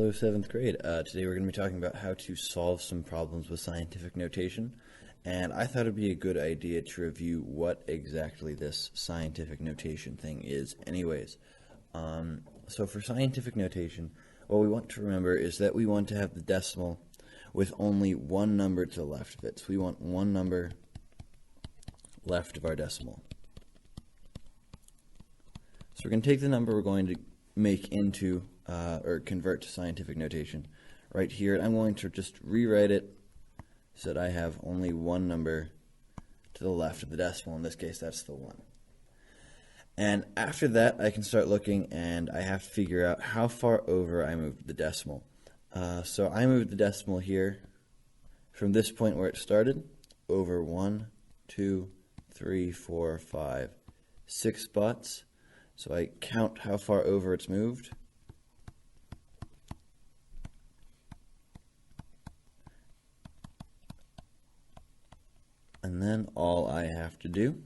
Hello, 7th grade. Today we're going to be talking about how to solve some problems with scientific notation. And I thought it would be a good idea to review what exactly this scientific notation thing is anyways. So for scientific notation, what we want to remember is that we want to have the decimal with only one number to the left of it. So we want one number left of our decimal. So we're going to take the number we're going to make into or convert to scientific notation right here. I'm going to just rewrite it so that I have only one number to the left of the decimal. In this case, that's the 1. And after that, I can start looking, and I have to figure out how far over I moved the decimal. So I moved the decimal here from this point where it started over 1, 2, 3, 4, 5, 6 spots. So I count how far over it's moved. And then all I have to do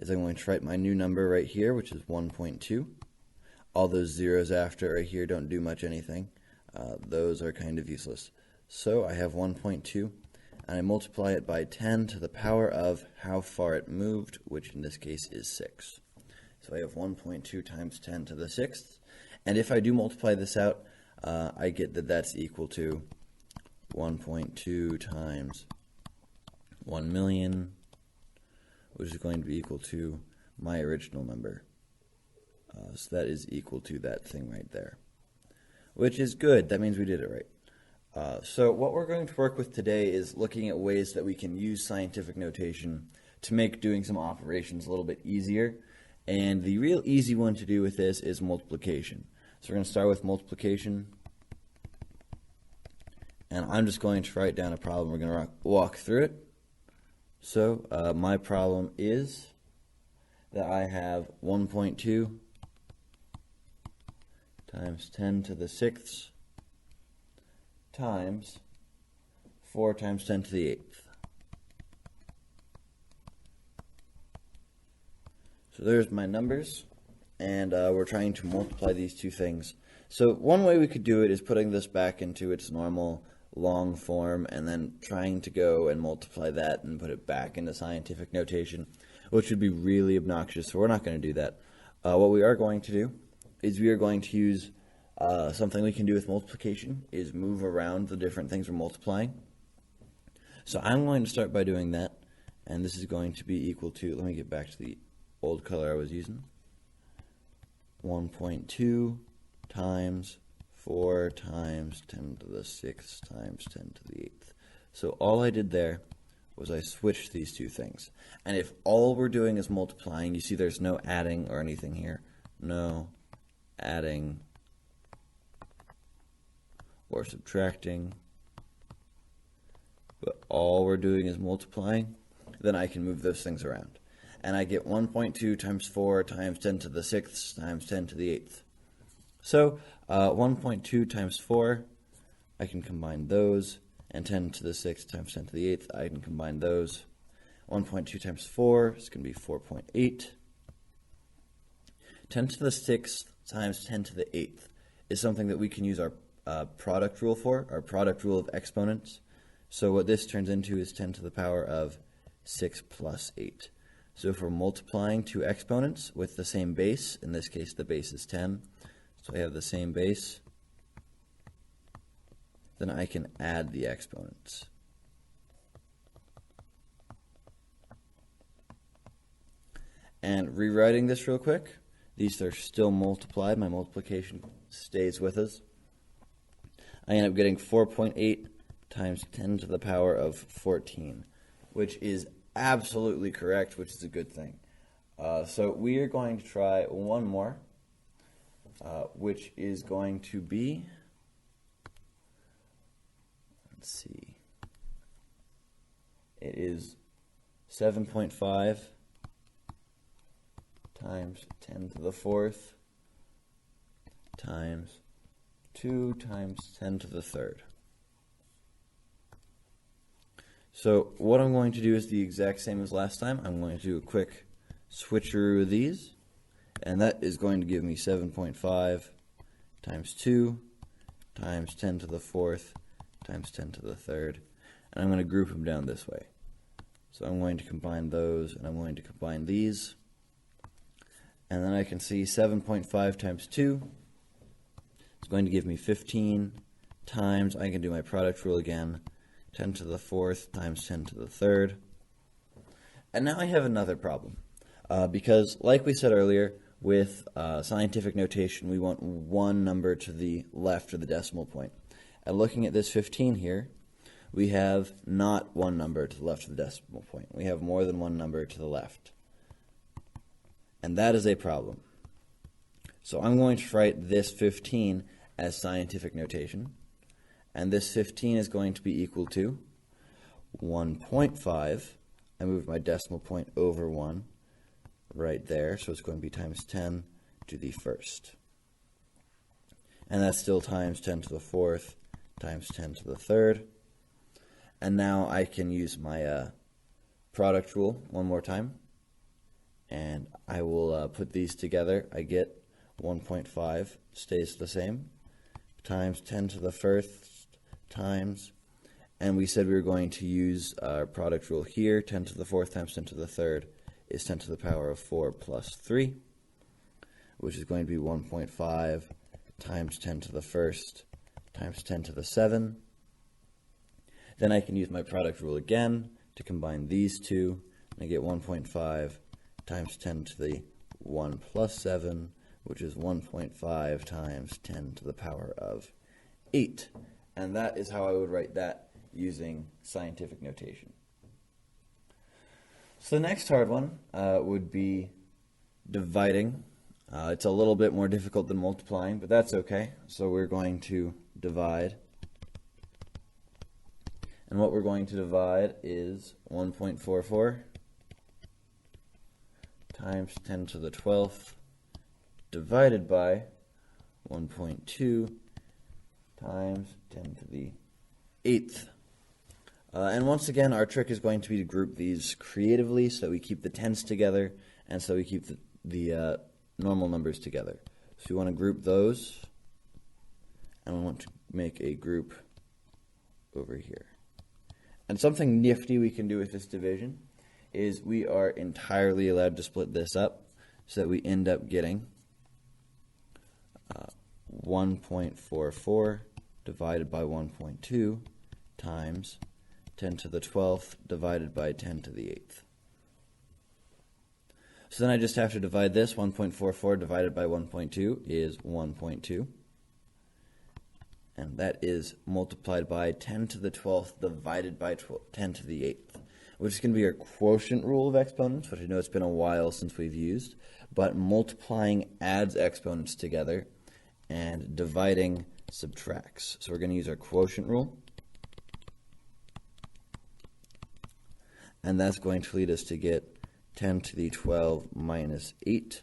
is I'm going to write my new number right here, which is 1.2. All those zeros after right here don't do much anything. Those are kind of useless. So I have 1.2, and I multiply it by 10 to the power of how far it moved, which in this case is 6. So I have 1.2 times 10 to the 6th. And if I do multiply this out, I get that that's equal to 1.2 times 1 million, which is going to be equal to my original number. So that is equal to that thing right there, which is good. That means we did it right. So what we're going to work with today is looking at ways that we can use scientific notation to make doing some operations a little bit easier. And the real easy one to do with this is multiplication. So we're going to start with multiplication. And I'm just going to write down a problem. We're going to walk through it. So my problem is that I have 1.2 times 10 to the 6th times 4 times 10 to the 8th. So there's my numbers, and we're trying to multiply these two things. So one way we could do it is putting this back into its normal long form and then trying to go and multiply that and put it back into scientific notation, which would be really obnoxious, so we're not going to do that. What we are going to do is we are going to use something we can do with multiplication, is move around the different things we're multiplying. So I'm going to start by doing that, and this is going to be equal to, let me get back to the old color I was using, 1.2 times 4 times 10 to the 6th times 10 to the 8th. So all I did there was I switched these two things. And if all we're doing is multiplying, you see there's no adding or anything here. No adding or subtracting. But all we're doing is multiplying, then I can move those things around. And I get 1.2 times 4 times 10 to the 6th times 10 to the 8th. So 1.2 times 4, I can combine those, and 10 to the 6th times 10 to the 8th, I can combine those. 1.2 times 4 is going to be 4.8. 10 to the 6th times 10 to the 8th is something that we can use our product rule for, our product rule of exponents. So what this turns into is 10 to the power of 6 plus 8. So if we're multiplying two exponents with the same base, in this case the base is 10, so I have the same base, then I can add the exponents. And rewriting this real quick, these are still multiplied, my multiplication stays with us. I end up getting 4.8 times 10 to the power of 14, which is absolutely correct, which is a good thing. So we are going to try one more, which is going to be, let's see, it is 7.5 times 10 to the 4th times 2 times 10 to the 3rd. So what I'm going to do is the exact same as last time. I'm going to do a quick switcheroo of these, and that is going to give me 7.5 times 2 times 10 to the fourth times 10 to the third. And I'm going to group them down this way. So I'm going to combine those, and I'm going to combine these. And then I can see 7.5 times 2 is going to give me 15 times, I can do my product rule again, 10 to the fourth times 10 to the third. And now I have another problem. Because, like we said earlier, with scientific notation, we want one number to the left of the decimal point. And looking at this 15 here, we have not one number to the left of the decimal point. We have more than one number to the left. And that is a problem. So I'm going to write this 15 as scientific notation. And this 15 is going to be equal to 1.5. I moved my decimal point over 1 right there, so it's going to be times 10 to the first. And that's still times 10 to the fourth times 10 to the third. And now I can use my product rule one more time. And I will put these together. I get 1.5 stays the same times 10 to the first times, and we said we were going to use our product rule here. 10 to the fourth times 10 to the third is 10 to the power of 4 plus 3, which is going to be 1.5 times 10 to the first times 10 to the 7. Then I can use my product rule again to combine these two, and I get 1.5 times 10 to the 1 plus 7, which is 1.5 times 10 to the power of 8. And that is how I would write that using scientific notation. So the next hard one would be dividing. It's a little bit more difficult than multiplying, but that's okay. So we're going to divide. And what we're going to divide is 1.44 times 10 to the 12th divided by 1.2 times 10 to the 8th. And once again, our trick is going to be to group these creatively so that we keep the tens together and so we keep the normal numbers together. So we want to group those, and we want to make a group over here. And something nifty we can do with this division is we are entirely allowed to split this up so that we end up getting 1.44 divided by 1.2 times 10 to the 12th divided by 10 to the 8th. So then I just have to divide this. 1.44 divided by 1.2 is 1.2. And that is multiplied by 10 to the 12th divided by 10 to the 8th, which is going to be our quotient rule of exponents, which I know it's been a while since we've used. But multiplying adds exponents together, and dividing subtracts. So we're going to use our quotient rule. And that's going to lead us to get 10 to the 12 minus 8.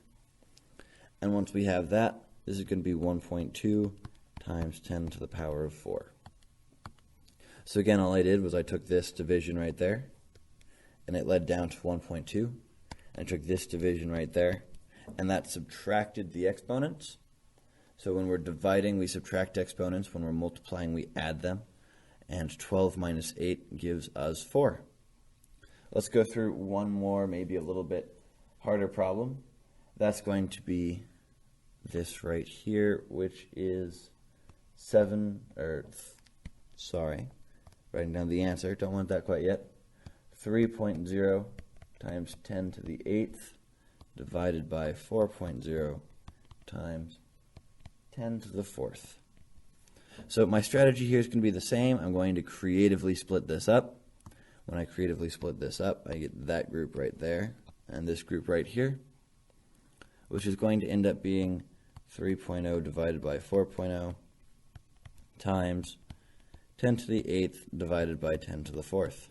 And once we have that, this is going to be 1.2 times 10 to the power of 4. So again, all I did was I took this division right there, and it led down to 1.2. I took this division right there, and that subtracted the exponents. So when we're dividing, we subtract exponents. When we're multiplying, we add them. And 12 minus 8 gives us 4. Let's go through one more, maybe a little bit harder problem. That's going to be this right here, which is writing down the answer, don't want that quite yet. 3.0 times 10 to the 8th divided by 4.0 times 10 to the 4th. So my strategy here is going to be the same. I'm going to creatively split this up. When I creatively split this up, I get that group right there and this group right here, which is going to end up being 3.0 divided by 4.0 times 10 to the 8th divided by 10 to the 4th.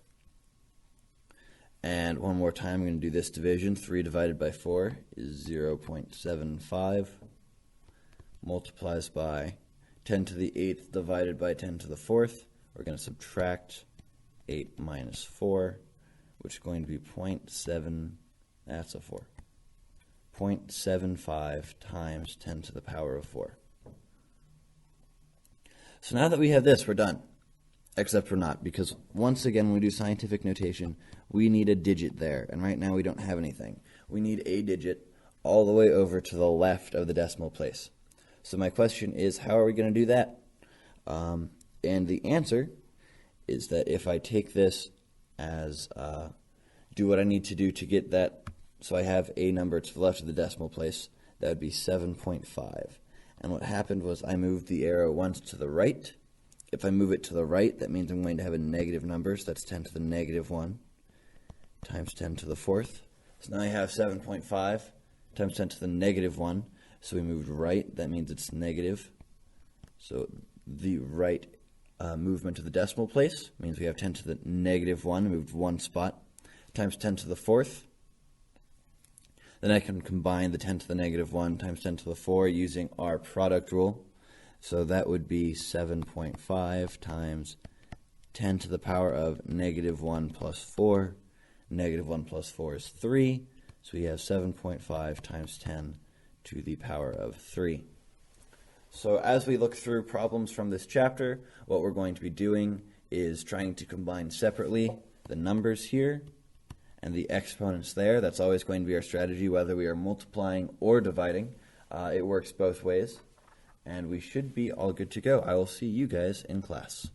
And one more time, I'm going to do this division. 3 divided by 4 is 0.75. Multiplies by 10 to the 8th divided by 10 to the 4th. We're going to subtract 8 minus 4, which is going to be 0.7, that's a 4. 0.75 times 10 to the power of 4. So now that we have this, we're done. Except we're not, because once again, when we do scientific notation, we need a digit there, and right now we don't have anything. We need a digit all the way over to the left of the decimal place. So my question is, how are we going to do that? And the answer is that if I take this as, do what I need to do to get that, so I have a number to the left of the decimal place, that would be 7.5. And what happened was I moved the arrow once to the right. If I move it to the right, that means I'm going to have a negative number, so that's 10 to the negative 1 times 10 to the 4th. So now I have 7.5 times 10 to the negative 1. So we moved right, that means it's negative. So the right movement of the decimal place means we have 10 to the negative 1, moved one spot, times 10 to the 4th. Then I can combine the 10 to the negative 1 times 10 to the 4 using our product rule. So that would be 7.5 times 10 to the power of negative 1 plus 4. Negative 1 plus 4 is 3. So we have 7.5 times 10 to the power of 3. So as we look through problems from this chapter, what we're going to be doing is trying to combine separately the numbers here and the exponents there. That's always going to be our strategy, whether we are multiplying or dividing. It works both ways, and we should be all good to go. I will see you guys in class.